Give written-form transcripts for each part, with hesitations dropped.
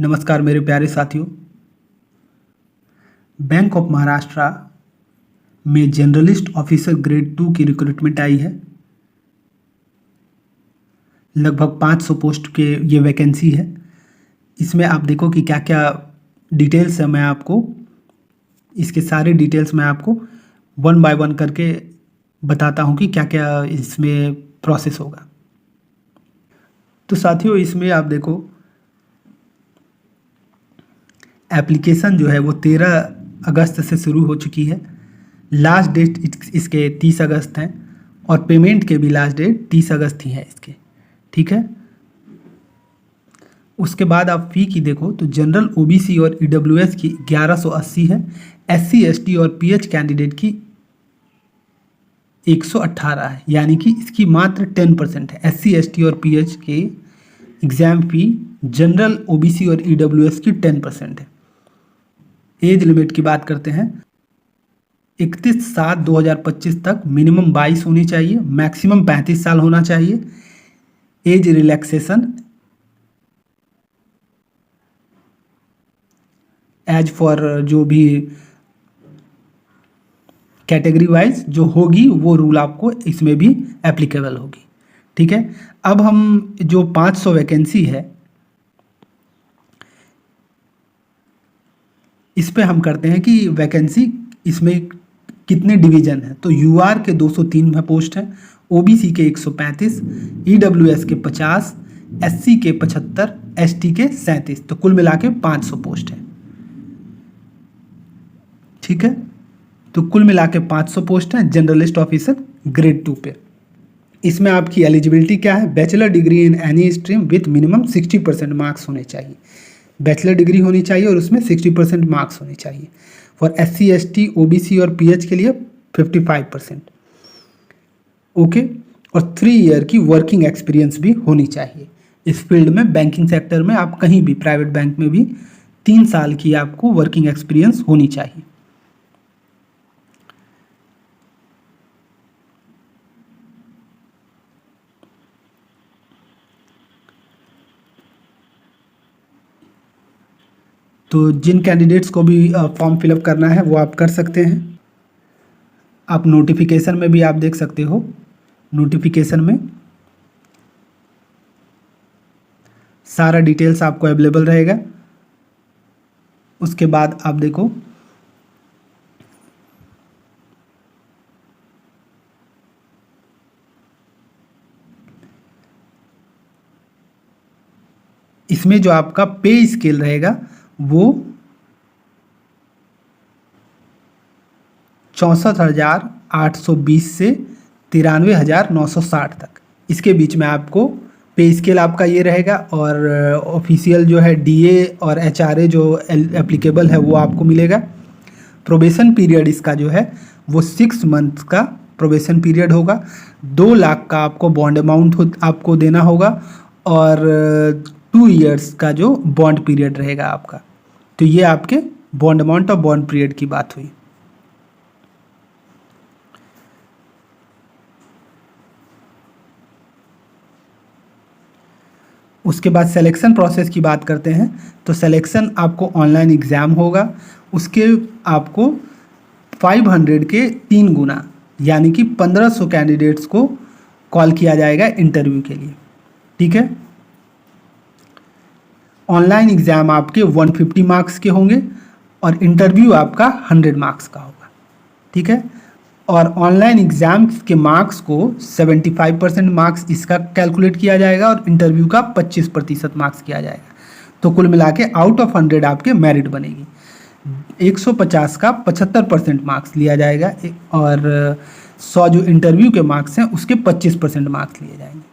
नमस्कार मेरे प्यारे साथियों। बैंक ऑफ महाराष्ट्र में जनरलिस्ट ऑफिसर ग्रेड 2 की रिक्रूटमेंट आई है। लगभग 500 पोस्ट के ये वैकेंसी है। इसमें आप देखो कि क्या क्या डिटेल्स है। मैं आपको इसके सारे डिटेल्स मैं आपको वन बाय वन करके बताता हूँ कि क्या क्या इसमें प्रोसेस होगा। तो साथियों, इसमें आप देखो एप्लीकेशन जो है वो 13 अगस्त से शुरू हो चुकी है। लास्ट डेट इसके 30 अगस्त है और पेमेंट के भी लास्ट डेट 30 अगस्त ही है इसके, ठीक है। उसके बाद आप फ़ी की देखो तो जनरल ओबीसी और ईडब्ल्यूएस की 1180 है। एससी एसटी और पीएच कैंडिडेट की 118 है, यानी कि इसकी मात्र 10% है। एससी एसटी और पीएच के एग्ज़ाम फ़ी जनरल ओबीसी और ईडब्ल्यूएस की 10% है। एज लिमिट की बात करते हैं, 31/7/2025 तक मिनिमम 22 होनी चाहिए, मैक्सिमम 35 साल होना चाहिए। एज रिलैक्सेशन एज फॉर जो भी कैटेगरी वाइज जो होगी वो रूल आपको इसमें भी एप्लीकेबल होगी, ठीक है। अब हम जो 500 वैकेंसी है इस पे हम करते हैं कि वैकेंसी इसमें कितने डिवीजन है। तो यूआर के 203 में पोस्ट है, ओबीसी के 135, ईडब्ल्यूएस के 50, एससी के 75, एसटी के 37, तो कुल मिला के 500 पोस्ट है, ठीक है। तो कुल मिला के 500 पोस्ट है जनरलिस्ट ऑफिसर ग्रेड 2 पे। इसमें आपकी एलिजिबिलिटी क्या है? Bachelor degree in any stream with minimum 60% marks होने चाहिए। बैचलर डिग्री होनी चाहिए और उसमें 60% मार्क्स होने चाहिए। फॉर एससी एसटी ओबीसी और पीएच के लिए 55%, ओके। और 3 ईयर की वर्किंग एक्सपीरियंस भी होनी चाहिए इस फील्ड में। बैंकिंग सेक्टर में आप कहीं भी प्राइवेट बैंक में भी 3 साल की आपको वर्किंग एक्सपीरियंस होनी चाहिए। तो जिन कैंडिडेट्स को भी फॉर्म फिलअप करना है वो आप कर सकते हैं। आप नोटिफिकेशन में भी आप देख सकते हो, नोटिफिकेशन में सारा डिटेल्स आपको अवेलेबल रहेगा। उसके बाद आप देखो इसमें जो आपका पे स्केल रहेगा वो 64,820 से 93,960 तक, इसके बीच में आपको पे स्केल आपका ये रहेगा। और ऑफिशियल जो है डीए और एचआरए जो एप्लीकेबल है वो आपको मिलेगा। प्रोबेशन पीरियड इसका जो है वो 6 मंथ का प्रोबेशन पीरियड होगा। 2 लाख का आपको बॉन्ड अमाउंट आपको देना होगा और 2 ईयर्स का जो बॉन्ड पीरियड रहेगा आपका। तो ये आपके बॉन्ड अमाउंट और बॉन्ड पीरियड की बात हुई। उसके बाद सिलेक्शन प्रोसेस की बात करते हैं। तो सिलेक्शन आपको ऑनलाइन एग्ज़ाम होगा, उसके आपको 500 के 3 गुना यानी कि 1500 कैंडिडेट्स को कॉल किया जाएगा इंटरव्यू के लिए, ठीक है। ऑनलाइन एग्ज़ाम आपके 150 मार्क्स के होंगे और इंटरव्यू आपका 100 मार्क्स का होगा, ठीक है। और ऑनलाइन एग्ज़ाम के मार्क्स को 75% मार्क्स इसका कैलकुलेट किया जाएगा और इंटरव्यू का 25% मार्क्स किया जाएगा। तो कुल मिला के आउट ऑफ 100 आपके मेरिट बनेगी। 150 का 75% मार्क्स लिया जाएगा और 100 जो इंटरव्यू के मार्क्स हैं उसके 25% मार्क्स लिए जाएंगे।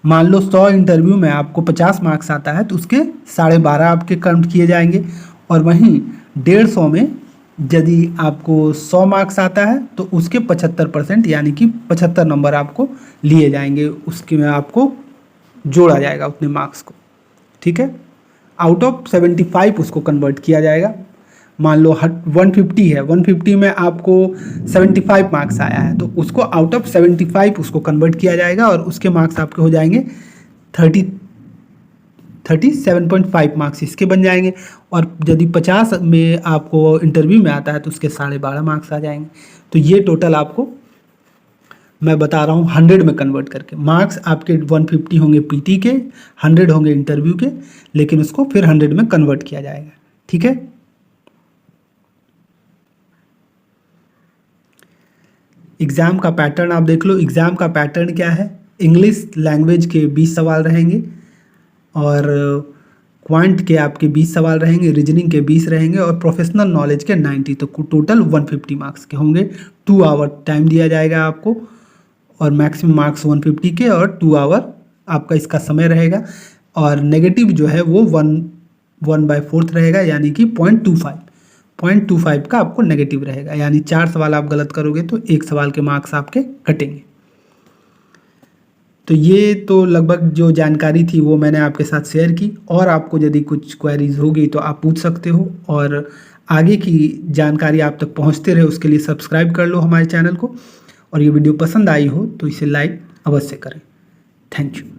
मान लो 100 इंटरव्यू में आपको 50 मार्क्स आता है तो उसके 12.5 आपके काउंट किए जाएंगे। और वहीं 150 में यदि आपको 100 मार्क्स आता है तो उसके 75% यानी कि 75 नंबर आपको लिए जाएंगे, उसके में आपको जोड़ा जाएगा उतने मार्क्स को, ठीक है। आउट ऑफ 75 उसको कन्वर्ट किया जाएगा। मान लो 150 है, 150 में आपको 75 मार्क्स आया है तो उसको आउट ऑफ 75 उसको कन्वर्ट किया जाएगा और उसके मार्क्स आपके हो जाएंगे 37.5 मार्क्स इसके बन जाएंगे। और यदि 50 में आपको इंटरव्यू में आता है तो उसके 12.5 मार्क्स आ जाएंगे। तो ये टोटल आपको मैं बता रहा हूँ 100 में कन्वर्ट करके। मार्क्स आपके 150 होंगे पीटी के, 100 होंगे इंटरव्यू के, लेकिन उसको फिर 100 में कन्वर्ट किया जाएगा। ठीक है। एग्ज़ाम का पैटर्न आप देख लो। एग्ज़ाम का पैटर्न क्या है? इंग्लिश लैंग्वेज के 20 सवाल रहेंगे और क्वांट के आपके 20 सवाल रहेंगे, रीजनिंग के 20 रहेंगे और प्रोफेशनल नॉलेज के 90। तो टोटल 150 मार्क्स के होंगे। 2 आवर टाइम दिया जाएगा आपको और मैक्सिमम मार्क्स 150 के और 2 आवर आपका इसका समय रहेगा। और नेगेटिव जो है वो 1/4 रहेगा, यानी कि 0.25 का आपको नेगेटिव रहेगा। यानी 4 सवाल आप गलत करोगे तो 1 सवाल के मार्क्स आपके कटेंगे। तो ये तो लगभग जो जानकारी थी वो मैंने आपके साथ शेयर की। और आपको यदि कुछ क्वेरीज होगी तो आप पूछ सकते हो, और आगे की जानकारी आप तक पहुंचते रहे उसके लिए सब्सक्राइब कर लो हमारे चैनल को। और ये वीडियो पसंद आई हो तो इसे लाइक अवश्य करें। Thank you.